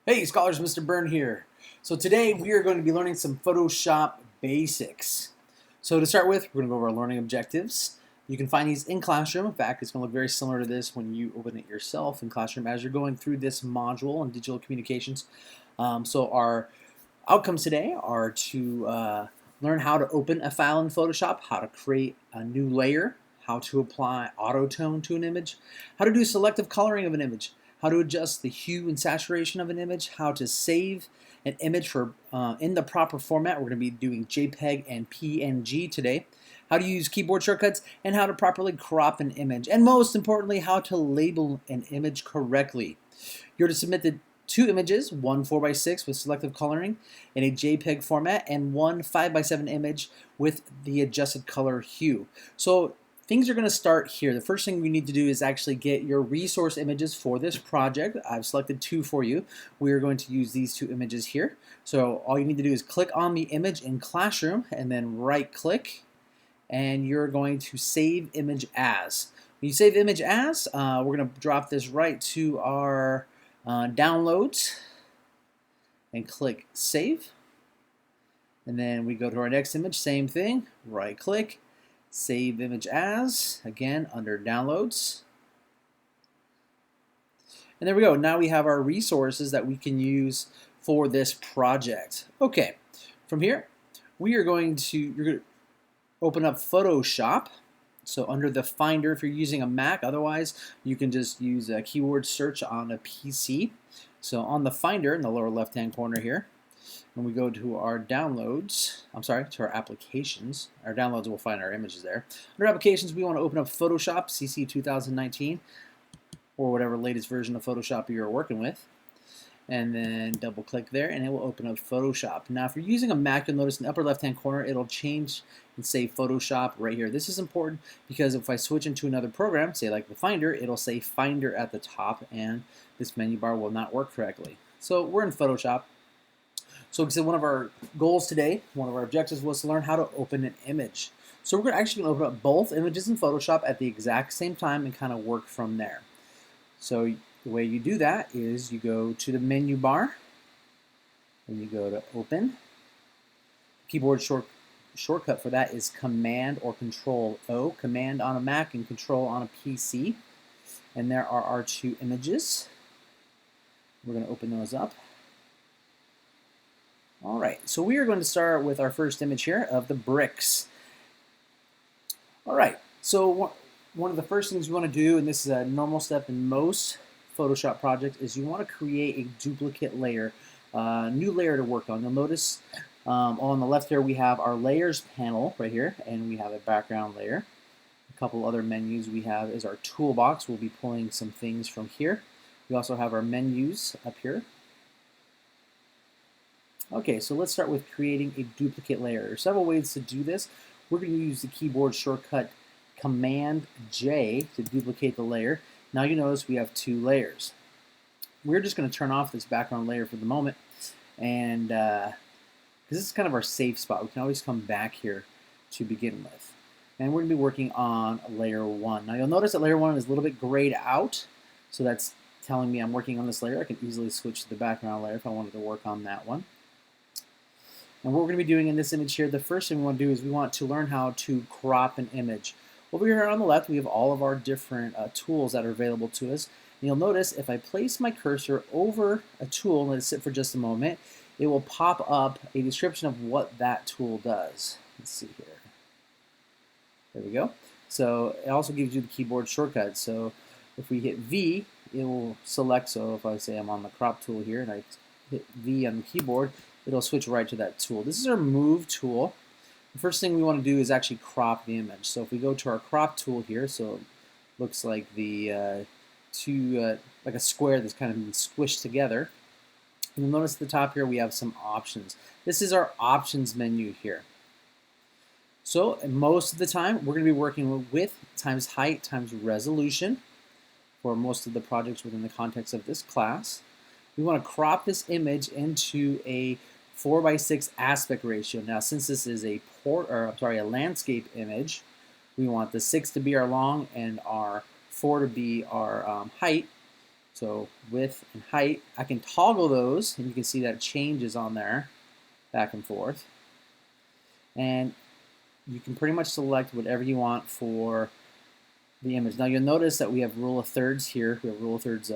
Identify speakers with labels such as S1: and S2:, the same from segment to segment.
S1: Hey scholars, Mr. Byrne here. So today we are going to be learning some Photoshop basics. So to start with, we're going to go over our learning objectives. You can find these in Classroom. In fact, it's going to look very similar to this when you open it yourself in Classroom as you're going through this module on digital communications. So our outcomes today are to learn how to open a file in Photoshop, how to create a new layer, how to apply auto tone to an image, how to do selective coloring of an image, how to adjust the hue and saturation of an image, how to save an image for in the proper format. We're going to be doing JPEG and PNG today. How to use keyboard shortcuts and how to properly crop an image. And most importantly, how to label an image correctly. You're to submit the two images, one 4x6 with selective coloring in a JPEG format and one 5x7 image with the adjusted color hue. So things are going to start here. The first thing we need to do is actually get your resource images for this project. I've selected two for you. We are going to use these two images here. So all you need to do is click on the image in Classroom and then right click, and you're going to save image as. When you save image as, we're going to drop this right to our downloads and click save. And then we go to our next image, same thing, right click, save image as, again under downloads. And there we go. Now we have our resources that we can use for this project. Okay, from here you're going to open up Photoshop. So under the Finder if you're using a Mac, otherwise you can just use a keyword search on a PC. So on the Finder in the lower left hand corner here, when we go to our downloads, to our applications, our downloads will find our images there. Under applications, we want to open up Photoshop CC 2019 or whatever latest version of Photoshop you're working with. And then double click there and it will open up Photoshop. Now if you're using a Mac, you'll notice in the upper left hand corner it'll change and say Photoshop right here. This is important because if I switch into another program, say like the Finder, it'll say Finder at the top and this menu bar will not work correctly. So we're in Photoshop. So one of our goals today, one of our objectives was to learn how to open an image. So we're actually going to open up both images in Photoshop at the exact same time and kind of work from there. So the way you do that is you go to the menu bar and you go to open. Keyboard shortcut for that is Command or Control O. Command on a Mac and Control on a PC. And there are our two images. We're going to open those up. Alright, so we are going to start with our first image here of the bricks. Alright, so one of the first things we want to do, and this is a normal step in most Photoshop projects, is you want to create a duplicate layer, new layer to work on. You'll notice on the left here we have our layers panel right here, and we have a background layer. A couple other menus we have is our toolbox. We'll be pulling some things from here. We also have our menus up here. Okay, so let's start with creating a duplicate layer. There are several ways to do this. We're going to use the keyboard shortcut Command J to duplicate the layer. Now you notice we have two layers. We're just going to turn off this background layer for the moment, and because this is kind of our safe spot, we can always come back here to begin with. And we're going to be working on layer 1. Now you'll notice that layer 1 is a little bit grayed out, so that's telling me I'm working on this layer. I can easily switch to the background layer if I wanted to work on that one. And what we're going to be doing in this image here, the first thing we want to do is we want to learn how to crop an image. Over here on the left, we have all of our different tools that are available to us. And you'll notice if I place my cursor over a tool and let it sit for just a moment, it will pop up a description of what that tool does. Let's see here. There we go. So it also gives you the keyboard shortcut. So if we hit V, it will select. So if I say I'm on the crop tool here and I hit V on the keyboard, it'll switch right to that tool. This is our move tool. The first thing we want to do is actually crop the image. So if we go to our crop tool here, so it looks like the like a square that's kind of been squished together. And you'll notice at the top here we have some options. This is our options menu here. So most of the time we're going to be working with width times height times resolution for most of the projects within the context of this class. We want to crop this image into a 4:6 aspect ratio. Now, since this is a landscape image, we want the 6 to be our long and our 4 to be our height. So width and height, I can toggle those, and you can see that it changes on there, back and forth. And you can pretty much select whatever you want for the image. Now you'll notice that we have rule of thirds here. We have rule of thirds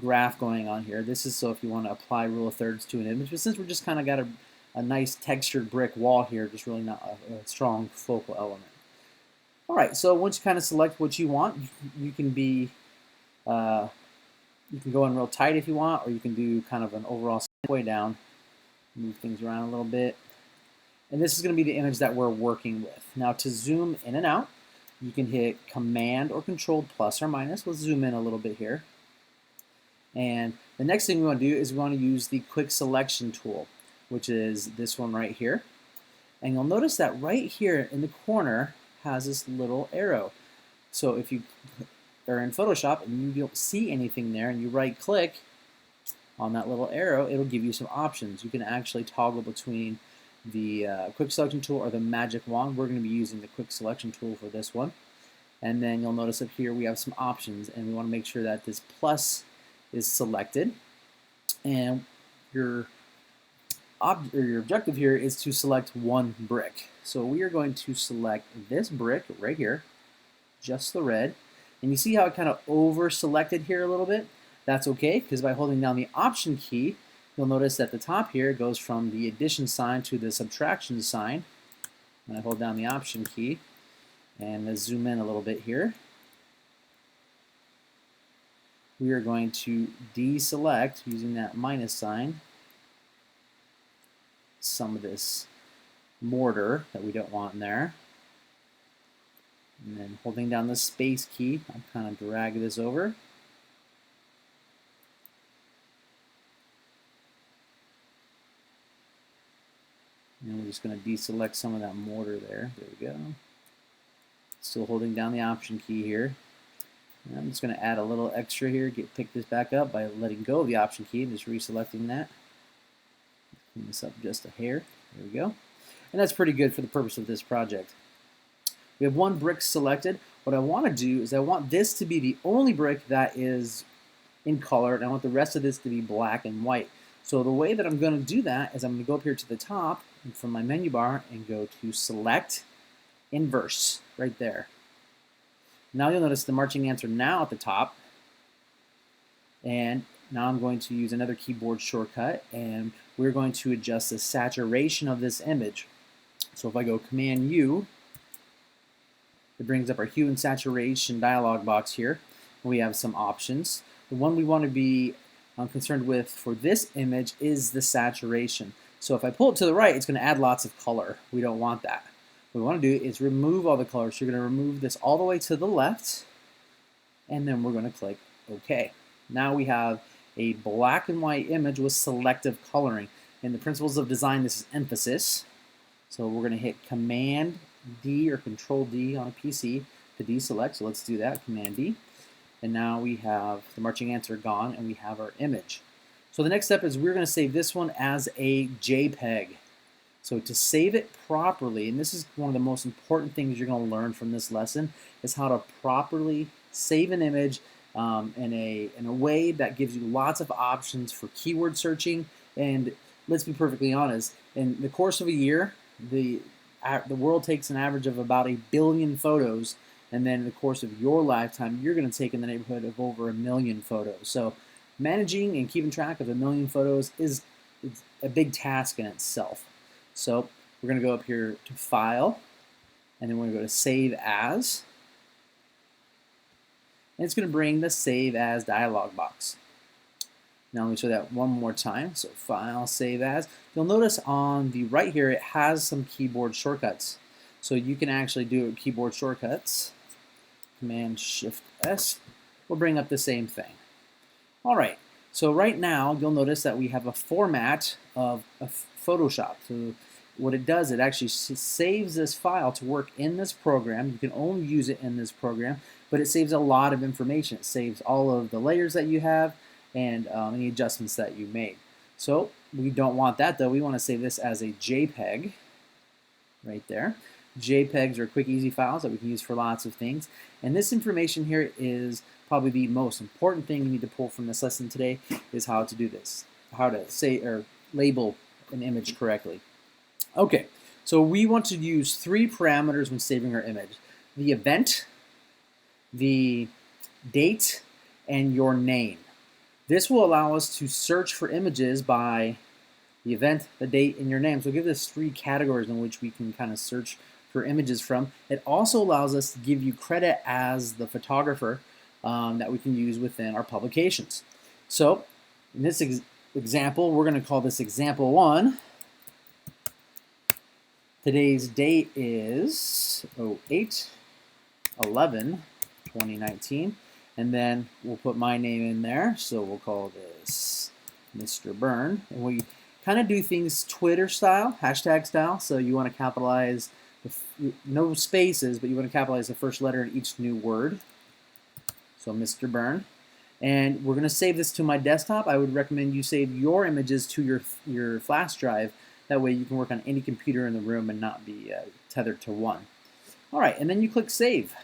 S1: graph going on here. This is so if you want to apply rule of thirds to an image, but since we're just kind of got a nice textured brick wall here, just really not a strong focal element. All right, so once you kind of select what you want, you can be you can go in real tight if you want, or you can do kind of an overall way down, move things around a little bit. And this is going to be the image that we're working with. Now to zoom in and out, you can hit Command or Control plus or minus. Let's zoom in a little bit here. And the next thing we want to do is we want to use the quick selection tool, which is this one right here. And you'll notice that right here in the corner has this little arrow. So if you are in Photoshop and you don't see anything there and you right click on that little arrow, it'll give you some options. You can actually toggle between the quick selection tool or the magic wand. We're going to be using the quick selection tool for this one. And then you'll notice up here we have some options, and we want to make sure that this plus is selected. And your objective here is to select one brick. So we are going to select this brick right here, just the red. And you see how it kind of over selected here a little bit? That's okay, because by holding down the Option key, you'll notice that the top here goes from the addition sign to the subtraction sign. And I hold down the Option key, and let's zoom in a little bit here. We are going to deselect, using that minus sign, some of this mortar that we don't want in there. And then holding down the space key, I'll kind of drag this over. And we're just going to deselect some of that mortar there. There we go. Still holding down the Option key here. And I'm just going to add a little extra here, pick this back up by letting go of the Option key and just reselecting that. Clean this up just a hair. There we go. And that's pretty good for the purpose of this project. We have one brick selected. What I want to do is I want this to be the only brick that is in color, and I want the rest of this to be black and white. So the way that I'm going to do that is I'm going to go up here to the top from my menu bar and go to Select Inverse right there. Now you'll notice the marching ants are now at the top, and now I'm going to use another keyboard shortcut, and we're going to adjust the saturation of this image. So if I go Command U, it brings up our hue and saturation dialog box here. We have some options. The one we want to be concerned with for this image is the saturation. So if I pull it to the right, it's going to add lots of color. We don't want that. What we want to do is remove all the color. So you're going to remove this all the way to the left, and then we're going to click OK. Now we have a black and white image with selective coloring. In the principles of design, this is emphasis. So we're going to hit Command D or Control D on a PC to deselect. So let's do that, Command D. And now we have the marching ants are gone, and we have our image. So the next step is we're going to save this one as a JPEG. So to save it properly, and this is one of the most important things you're going to learn from this lesson, is how to properly save an image in a way that gives you lots of options for keyword searching. And let's be perfectly honest, in the course of a year, the world takes an average of about 1 billion photos, and then in the course of your lifetime, you're going to take in the neighborhood of over 1 million photos. So managing and keeping track of 1 million photos is a big task in itself. So we're going to go up here to File, and then we're going to go to Save As. And it's going to bring the Save As dialog box. Now let me show that one more time. So File, Save As. You'll notice on the right here it has some keyboard shortcuts. So you can actually do keyboard shortcuts. Command-Shift-S will bring up the same thing. All right, so right now you'll notice that we have a format of Photoshop. So what it does, it actually saves this file to work in this program. You can only use it in this program, but it saves a lot of information. It saves all of the layers that you have and any adjustments that you made. So we don't want that though. We want to save this as a JPEG right there. JPEGs are quick, easy files that we can use for lots of things. And this information here is probably the most important thing you need to pull from this lesson today is how to do this, how to say or label an image correctly. Okay, so we want to use 3 parameters when saving our image: the event, the date, and your name. This will allow us to search for images by the event, the date, and your name. So give us 3 categories in which we can kind of search for images from. It also allows us to give you credit as the photographer that we can use within our publications. So in this example, we're going to call this example 1. Today's date is 08/11/2019, and then we'll put my name in there. So we'll call this Mr. Byrne, and we kind of do things Twitter style, hashtag style. So you want to capitalize no spaces, but you want to capitalize the first letter in each new word. So Mr. Byrne. And we're going to save this to my desktop. I would recommend you save your images to your flash drive. That way you can work on any computer in the room and not be tethered to one. All right, and then you click Save.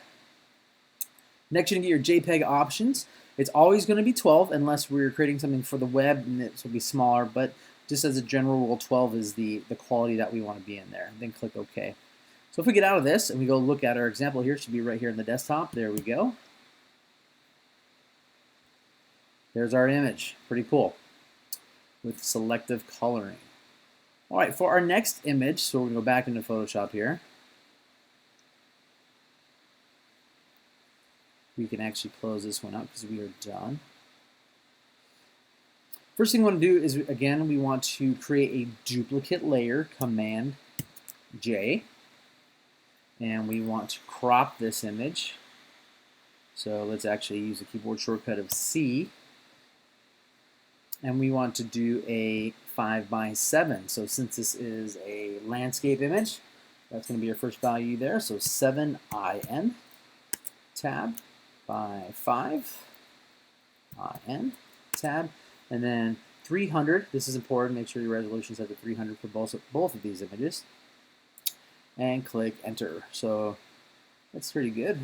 S1: Next, you're going to get your JPEG options. It's always going to be 12 unless we're creating something for the web, and this will be smaller. But just as a general rule, 12 is the quality that we want to be in there. Then click OK. So if we get out of this and we go look at our example here, it should be right here in the desktop. There we go. There's our image. Pretty cool with selective coloring. All right, for our next image, so we're going to go back into Photoshop here. We can actually close this one out because we are done. First thing we want to do is, again, we want to create a duplicate layer, Command J. And we want to crop this image. So let's actually use the keyboard shortcut of C. And we want to do a 5:7. So since this is a landscape image, that's going to be our first value there. So 7IN, tab, by 5, IN, tab, and then 300. This is important. Make sure your resolution is set to 300 for both of these images. And click Enter. So that's pretty good.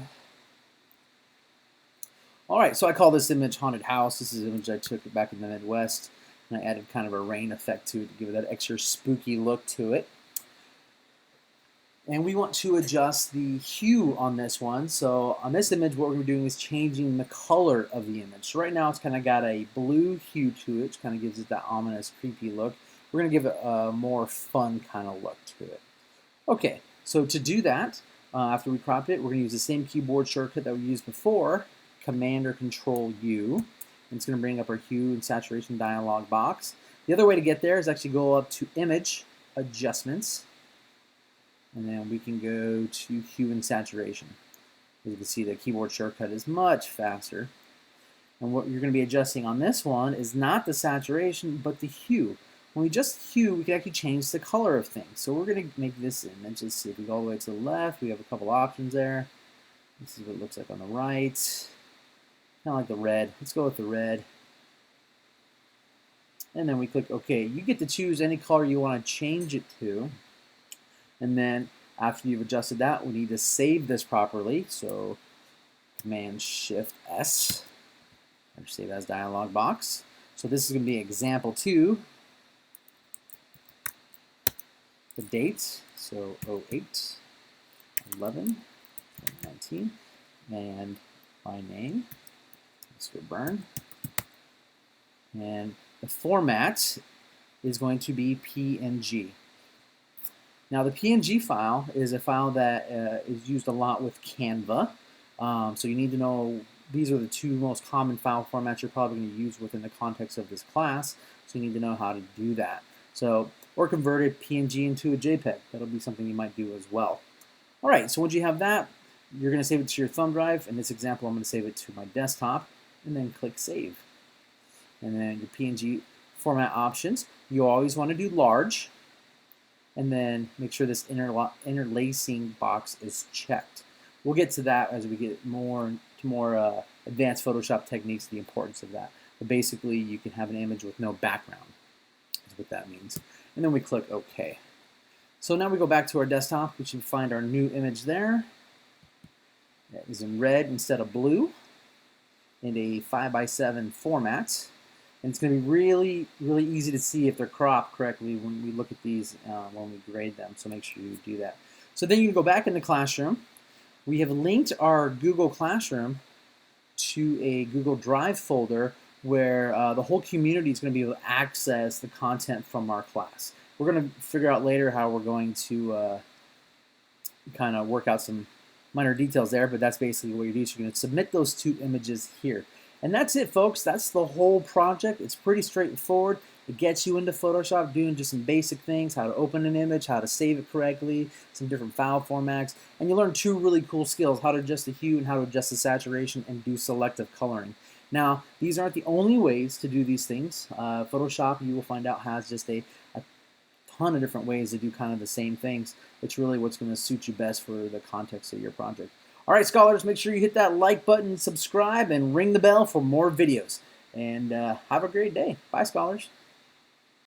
S1: All right, so I call this image Haunted House. This is an image I took back in the Midwest, and I added kind of a rain effect to it to give it that extra spooky look to it. And we want to adjust the hue on this one. So on this image, what we're going to be doing is changing the color of the image. So right now, it's kind of got a blue hue to it, which kind of gives it that ominous, creepy look. We're going to give it a more fun kind of look to it. Okay, so to do that, after we cropped it, we're going to use the same keyboard shortcut that we used before, Command or Control U. And it's going to bring up our hue and saturation dialog box. The other way to get there is actually go up to Image, Adjustments, and then we can go to Hue and Saturation. As you can see, the keyboard shortcut is much faster. And what you're going to be adjusting on this one is not the saturation, but the hue. When we adjust hue, we can actually change the color of things. So we're going to make this image. Let's see, if we go all the way to the left, we have a couple options there. This is what it looks like on the right. Kind of like the red. Let's go with the red. And then we click OK. You get to choose any color you want to change it to. And then after you've adjusted that, we need to save this properly. So Command-Shift-S, or Save As dialog box. So this is going to be example 2. The date, so 08/11/2019, and my name, Mr. Byrne. And the format is going to be PNG. Now the PNG file is a file that is used a lot with Canva. So you need to know these are the 2 most common file formats you're probably going to use within the context of this class. So you need to know how to do that. So, or convert a PNG into a JPEG. That'll be something you might do as well. All right, so once you have that, you're going to save it to your thumb drive. In this example, I'm going to save it to my desktop, and then click Save. And then your PNG format options, you always want to do large, and then make sure this interlacing box is checked. We'll get to that as we get more advanced Photoshop techniques, the importance of that. But basically, you can have an image with no background. That's what that means. And then we click OK. So now we go back to our desktop. We should find our new image there. That is in red instead of blue. in a 5x7 format. And it's going to be really, really easy to see if they're cropped correctly when we look at these when we grade them. So make sure you do that. So then you can go back in the classroom. We have linked our Google Classroom to a Google Drive folder where the whole community is going to be able to access the content from our class. We're going to figure out later how we're going to kind of work out some minor details there, but that's basically what you do. So you're going to submit those 2 images here. And that's it, folks. That's the whole project. It's pretty straightforward. It gets you into Photoshop doing just some basic things, how to open an image, how to save it correctly, some different file formats, and you learn 2 really cool skills, how to adjust the hue and how to adjust the saturation and do selective coloring. Now, these aren't the only ways to do these things. Photoshop, you will find out, has just a ton of different ways to do kind of the same things. It's really what's going to suit you best for the context of your project. All right, scholars, make sure you hit that like button, subscribe, and ring the bell for more videos. And have a great day. Bye, scholars.